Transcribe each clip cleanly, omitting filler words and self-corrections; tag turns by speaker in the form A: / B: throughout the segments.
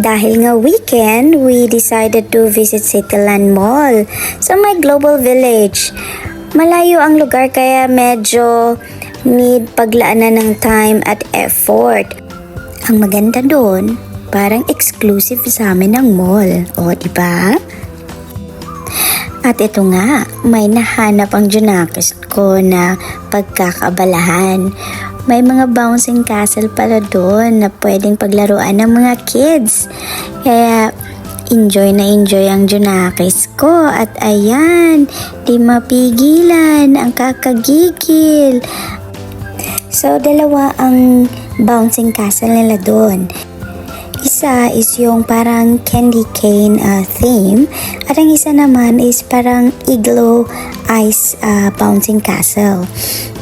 A: Dahil nga weekend, we decided to visit Cityland Mall sa may Global Village. Malayo ang lugar kaya medyo need paglaanan ng time at effort. Ang maganda doon, parang exclusive sa amin ng mall. O, diba? At ito nga, may nahanap ang Junakis ko na pagkakabalahan. May mga bouncing castle pala doon na pwedeng paglaruan ng mga kids. Kaya enjoy na enjoy ang Junakis ko. At ayan, di mapigilan ang kakagigil. So, dalawa ang bouncing castle nila doon. Isa is yung parang candy cane theme at ang isa naman is parang igloo ice bouncing castle.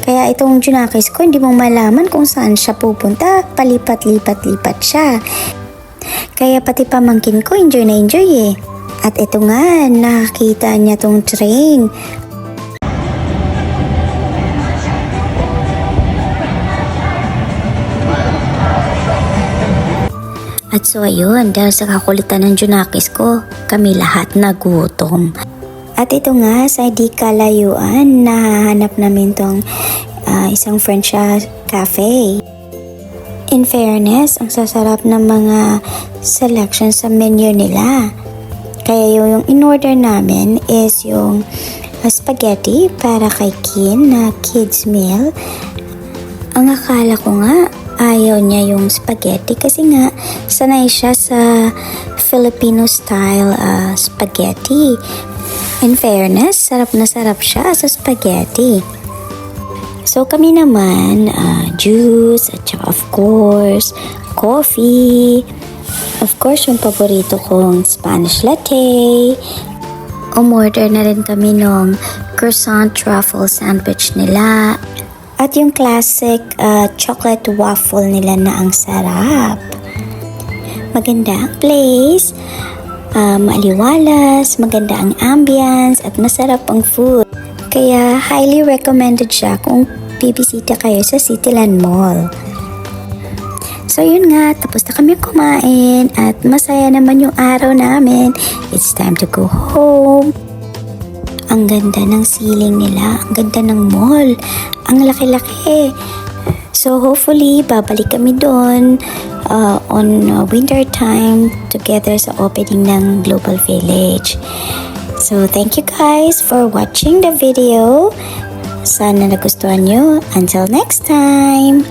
A: Kaya itong Junakis ko, hindi mo malaman kung saan siya pupunta. Palipat-lipat-lipat siya. Kaya pati pamangkin ko, enjoy na enjoy eh. At ito nga, nakakita niya tong train. At so ayun, dahil sa kakulitan ng Junakis ko, kami lahat nagutom. At ito nga, sa di kalayuan, nahanap namin tong isang French cafe. In fairness, ang sasarap ng mga selection sa menu nila. Kaya yung in-order namin is yung spaghetti para kay Kin na kids meal. Ang akala ko nga, ayaw niya yung spaghetti kasi nga sanay siya sa Filipino style spaghetti. In fairness, sarap na sarap siya sa spaghetti. So kami naman, juice at saka of course, coffee. Of course, yung paborito kong Spanish latte. Umorder na rin kami ng croissant truffle sandwich nila. At yung classic chocolate waffle nila na ang sarap. Maganda ang place. Maaliwalas, maganda ang ambience at masarap ang food. Kaya highly recommended siya kung bibisita kayo sa Cityland Mall. So yun nga, tapos na kami kumain at masaya naman yung araw namin. It's time to go home. Ang ganda ng ceiling nila, ang ganda ng mall, ang laki-laki. So hopefully, babalik kami doon on winter time together sa opening ng Global Village. So thank you guys for watching the video. Sana nagustuhan nyo. Until next time!